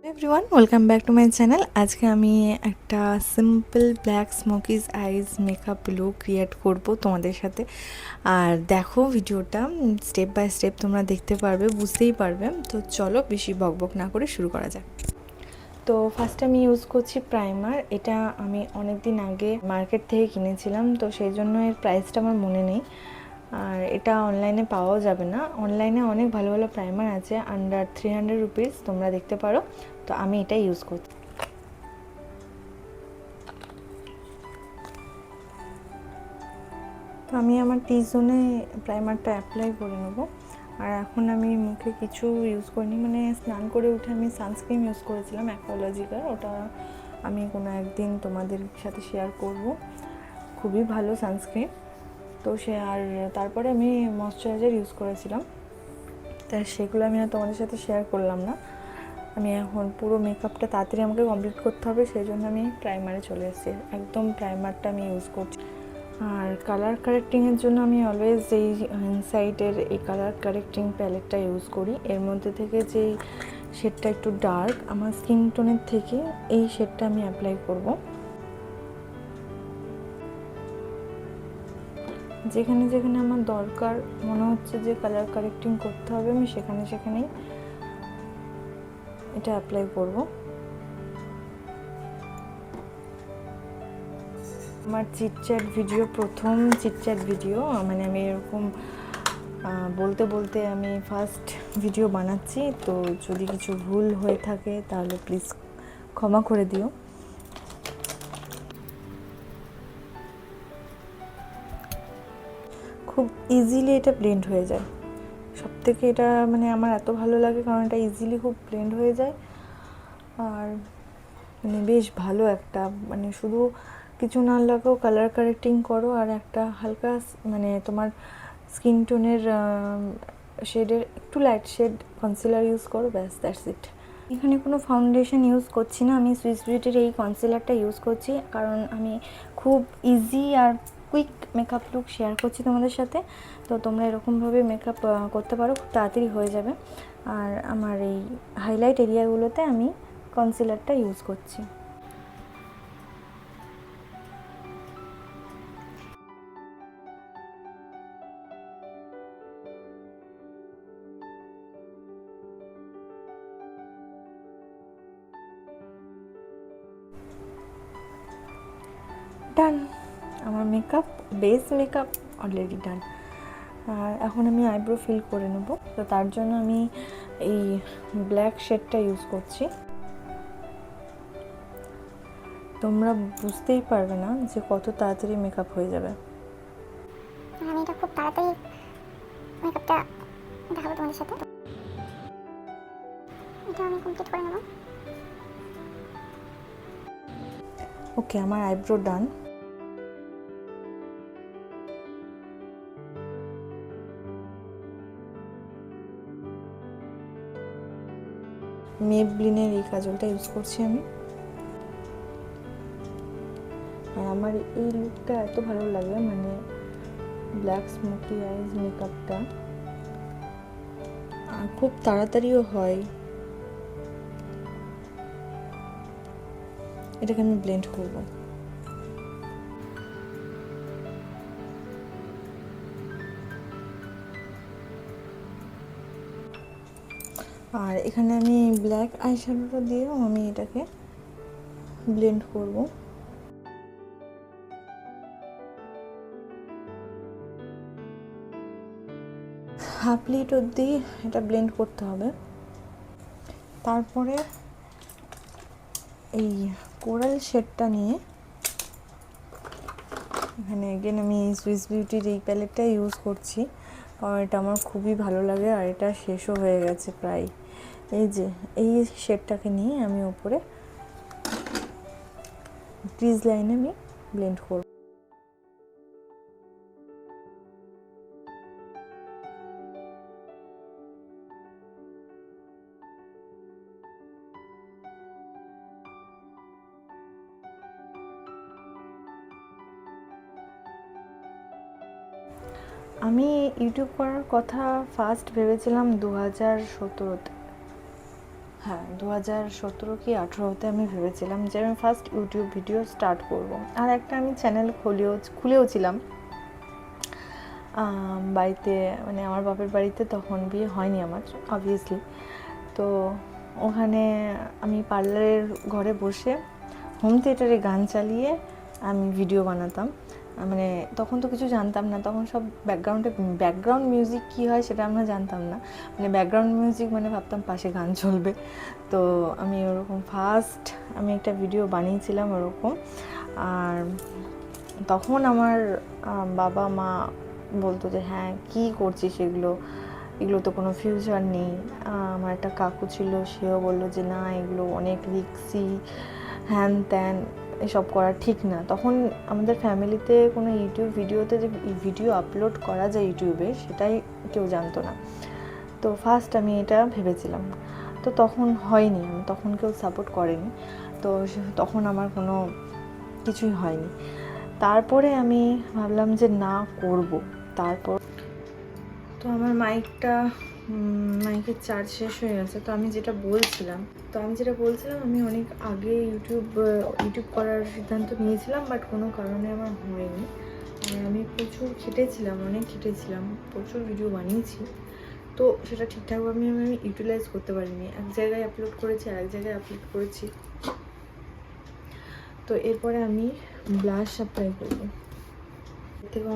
Everyone, welcome back to my channel. আজকে আমি একটা সিম্পল ব্ল্যাক স্মোকিজ আইজ মেকআপ লুক ক্রিয়েট করব তোমাদের সাথে। আর দেখো ভিডিওটা স্টেপ বাই স্টেপ তোমরা দেখতে পারবে, বুঝতেই পারবে। তো চলো বেশি বকবক না করে শুরু করা যাক। তো ফার্স্ট আমি ইউজ করছি প্রাইমার। এটা আমি অনেক দিন আগে মার্কেট থেকে কিনেছিলাম, তো সেই জন্য এর প্রাইসটা আমার মনে নেই। আর এটা অনলাইনে পাওয়াও যাবে না। অনলাইনে অনেক ভালো ভালো প্রাইমার আছে আন্ডার 300 রুপিস, তোমরা দেখতে পারো। তো আমি এটা ইউজ করছি। তো আমি আমার টি জোনে প্রাইমারটা অ্যাপ্লাই করে নেব। আর এখন আমি মুখে কিছু ইউজ করিনি, মানে স্নান করে উঠে আমি সানস্ক্রিন ইউজ করেছিলাম অ্যাকোলজিকার। ওটা আমি কোনো একদিন তোমাদের সাথে শেয়ার করব, খুবই ভালো সানস্ক্রিন। তো তারপরে আমি ময়শ্চারাইজার ইউজ করেছিলাম, তা সেগুলো আমি আর তোমাদের সাথে শেয়ার করলাম না। আমি এখন পুরো মেকআপটা তাড়াতাড়ি আমাকে কমপ্লিট করতে হবে, সেই জন্য আমি প্রাইমারে চলে এসেছি। একদম প্রাইমারটা আমি ইউজ করছি। আর কালার কারেক্টিংয়ের জন্য আমি অলওয়েজ এই ইনসাইটের এই কালার কারেক্টিং প্যালেটটা ইউজ করি। এর মধ্যে থেকে যেই শেডটা একটু ডার্ক আমার স্কিন টোনের থেকে, এই শেডটা আমি অ্যাপ্লাই করব। যেখানে যেখানে আমার দরকার মনে হচ্ছে যে কালার কারেক্টিং করতে হবে, আমি সেখানেই এটা অ্যাপ্লাই করব। আমার চিটচ্যাট ভিডিও, প্রথম চিটচ্যাট ভিডিও, মানে আমি এরকম বলতে বলতে আমি ফার্স্ট ভিডিও বানাচ্ছি। তো যদি কিছু ভুল হয়ে থাকে তাহলে প্লিজ ক্ষমা করে দিও। খুব ইজিলি এটা ব্লেন্ড হয়ে যায়। সবথেকে এটা মানে আমার এত ভালো লাগে, কারণ এটা ইজিলি খুব ব্লেন্ড হয়ে যায়। আর মানে বেশ ভালো একটা, মানে শুধু কিছু না লাগাও কালার কারেক্টিং করো, আর একটা হালকা মানে তোমার স্কিন টোনের শেডের একটু লাইট শেড কনসিলার ইউজ করো, ব্যাস, দ্যাটস ইট। এখানে কোনো ফাউন্ডেশন ইউজ করছি না, আমি সুইস বিউটির এই কনসিলারটা ইউজ করছি, কারণ আমি খুব ইজি আর কুইক মেকআপ লুক শেয়ার করছি তোমাদের সাথে। তো তোমরা এরকমভাবে মেকআপ করতে পারো, খুব তাড়াতাড়ি হয়ে যাবে। আর আমার এই হাইলাইট এরিয়াগুলোতে আমি কনসিলারটা ইউজ করছি। ডান, আমার makeup, base makeup already done. আর এখন আমি আইব্রো ফিল করে নেব। তো তার জন্য আমি এই ব্ল্যাক শেডটা ইউজ করছি। তোমরা বুঝতেই পারবে না যে কত তাড়াতাড়ি মেকআপ হয়ে যাবে। আমি এটা খুব তাড়াতাড়ি মেকআপটা দেখাবো তোমাদের সাথে। এটা আমি কমপ্লিট করে নেব। ওকে, আমার আইব্রো ডান। মেবলিনের এই কাজলটা ইউজ করছি আমি। আর আমার এই লুকটা এত ভালো লাগে, মানে ব্ল্যাক স্মোকি আইজ মেকআপটা, আর খুব তাড়াতাড়িও হয়। এটাকে আমি ব্লেন্ড করব। আর এখানে আমি ব্ল্যাক আইশ্যাডোটা দিয়েও আমি এটাকে ব্লেন্ড করব। হাফ লিট অবধি এটা ব্লেন্ড করতে হবে। তারপরে এই কোরাল শেডটা নিয়ে এখানে এগেন আমি সুইস বিউটির এই প্যালেটটা ইউজ করছি, কারণ এটা আমার খুবই ভালো লাগে। আর এটা শেষও হয়ে গেছে প্রায়। এই শেডটাকে নিয়ে আমি উপরে ক্রিজ লাইনে আমি ব্লেন্ড করব। আমি ইউটিউব করার কথা ফার্স্ট ভেবেছিলাম 2017-তে। হ্যাঁ 2017 কি 18তে আমি ভেবেছিলাম যে আমি ফার্স্ট ইউটিউব ভিডিও স্টার্ট করব। আর একটা আমি চ্যানেল খুলেও ছিলাম বাড়িতে, মানে আমার বাপের বাড়িতে। তখন বিয়ে হয়নি আমার, অবভিয়াসলি। তো ওখানে আমি পার্লারের ঘরে বসে হোম থিয়েটারে গান চালিয়ে আমি ভিডিও বানাতাম। মানে তখন তো কিছু জানতাম না, তখন সব ব্যাকগ্রাউন্ড মিউজিক কী হয় সেটা আমরা জানতাম না। মানে ব্যাকগ্রাউন্ড মিউজিক মানে ভাবতাম পাশে গান চলবে। তো আমি ওরকম ফার্স্ট আমি একটা ভিডিও বানিয়েছিলাম ওরকম। আর তখন আমার বাবা মা বলতো যে হ্যাঁ কী করছিস এগুলো তো কোনো ফিউচার নেই। আমার একটা কাকু ছিল, সেও বললো যে না এগুলো অনেক রিস্কি, হ্যান ত্যান, এসব করা ঠিক না। তখন আমাদের ফ্যামিলিতে কোনো ইউটিউব ভিডিওতে যে ভিডিও আপলোড করা যায় ইউটিউবে সেটাই কেউ জানতো না। তো ফার্স্ট আমি এটা ভেবেছিলাম, তো তখন হয়নি, তখন কেউ সাপোর্ট করেনি। তো তখন আমার কোনো কিছুই হয়নি। তারপরে আমি ভাবলাম যে না করব। তারপর তো আমার মাইকের চার্জ শেষ হয়ে গেছে। তো আমি যেটা বলছিলাম আমি অনেক আগে ইউটিউব করার সিদ্ধান্ত নিয়েছিলাম, বাট কোনো কারণে আমার হয়নি। আমি প্রচুর অনেক খেটেছিলাম, প্রচুর ভিডিও বানিয়েছি। তো সেটা ঠিকঠাকভাবে আমি ইউটিলাইজ করতে পারিনি। এক জায়গায় আপলোড করেছি, আরেক জায়গায় আপলোড করেছি। তো এরপরে আমি ব্লাশ অ্যাপ্লাই করবো। এর থেকে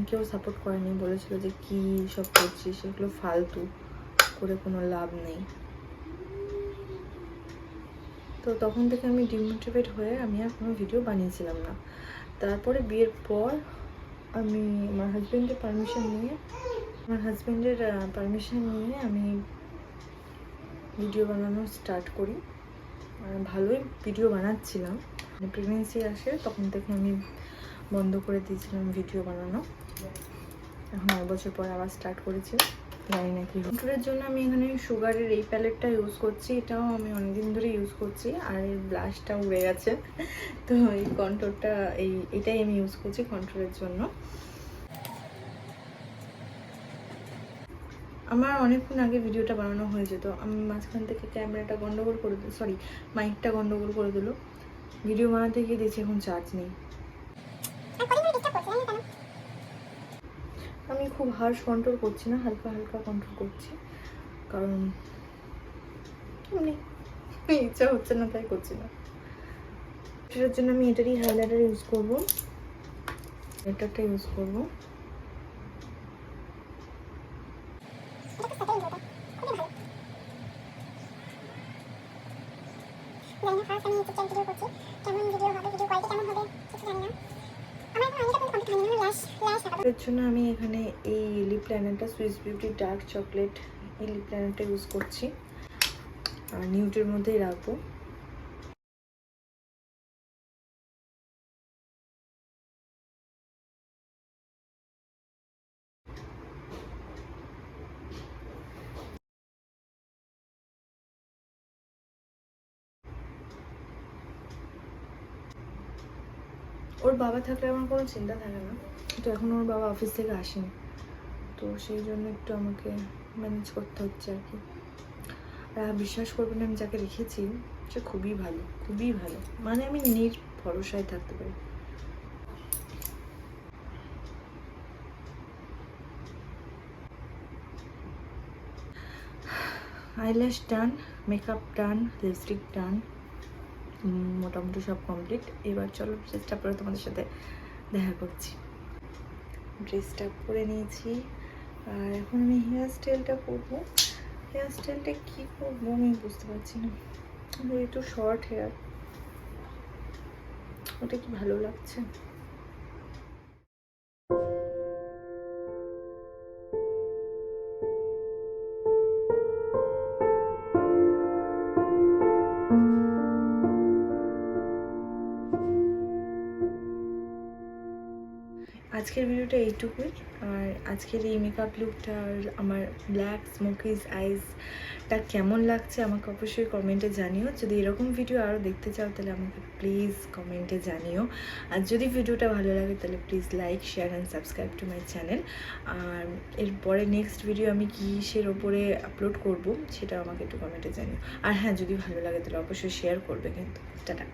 কেউ সাপোর্ট করেনি, বলেছিল যে কী সব করছিস, সেগুলো ফালতু করে কোনো লাভ নেই। তো তখন থেকে আমি ডিমোটিভেট হয়ে আমি আর কোনো ভিডিও বানিয়েছিলাম না। তারপরে বিয়ের পর আমি আমার হাজব্যান্ডের পারমিশন নিয়ে আমি ভিডিও বানানো স্টার্ট করি। ভালোই ভিডিও বানাচ্ছিলাম। প্রেগনেন্সি আসে, তখন থেকে আমি বন্ধ করে দিয়েছিলাম ভিডিও বানানো। এখন 9 বছর পর আবার স্টার্ট করেছি, জানি না কি। কন্ট্রোলের জন্য আমি এখানে সুগারের এই প্যালেটটা ইউজ করছি। এটাও আমি অনেকদিন ধরে ইউজ করছি। আর এই ব্লাশটা উড়ে গেছে, তো এই কন্ট্রোলটা এটাই আমি ইউজ করছি কন্ট্রোলের জন্য। আমার অনেকক্ষণ আগে ভিডিওটা বানানো হয়ে যেত। আমি মাঝখান থেকে মাইকটা গন্ডগোল করে দিল। ভিডিও বানাতে গিয়ে দেখছি এখন চার্জ নেই। আমি খুব হার্শ কন্ট্রোল করছি না, হালকা হালকা কন্ট্রোল করছি, কারণ ইচ্ছা হচ্ছে না তাই করছি না। এটার জন্য আমি এটারই হাইলাইটার ইউজ করবো, এটারটা ইউজ করবো। এর জন্য আমি এখানে এই লিপ লাইনারটা সুইস বিউটি ডার্ক চকলেট এই লিপ লাইনারটা ইউজ করছি, আর নিউডের মধ্যেই রাখবো। ওর বাবা থাকলে আমার কোনো চিন্তা থাকে না, তো এখন ওর বাবা অফিস থেকে আসেনি, তো সেই জন্য একটু আমাকে ম্যানেজ করতে হচ্ছে আর কি। আর বিশ্বাস করবেন, আমি যাকে রেখেছি সে খুবই ভালো, মানে আমি ভরসায় থাকতে পারি। আইল্যাশ ডান, মেকআপ ডান, লিপস্টিক ডান, মোটামুটি সব কমপ্লিট। এবার চলো ড্রেসটা পরে তোমাদের সাথে দেখা করছি। ড্রেসটা পরে নিয়েছি, আর এখন আমি হেয়ার স্টাইলটা করবো। হেয়ার স্টাইলটা কী করবো আমি বুঝতে পারছি না। একটু শর্ট হেয়ার, ওটা কি ভালো লাগছে। আজকের ভিডিওটা এইটুকুই। আর আজকের এই মেকআপ লুকটা আর আমার ব্ল্যাক স্মোকিজ আইসটা কেমন লাগছে আমাকে অবশ্যই কমেন্টে জানিও। যদি এরকম ভিডিও আরও দেখতে চাও তাহলে আমাকে প্লিজ কমেন্টে জানিও। আর যদি ভিডিওটা ভালো লাগে তাহলে please like, share and subscribe to my channel. আর এরপরে নেক্সট ভিডিও আমি কিসের ওপরে আপলোড করব সেটা আমাকে একটু কমেন্টে জানিও। আর হ্যাঁ, যদি ভালো লাগে তাহলে অবশ্যই শেয়ার করবে কিন্তু। টাটা।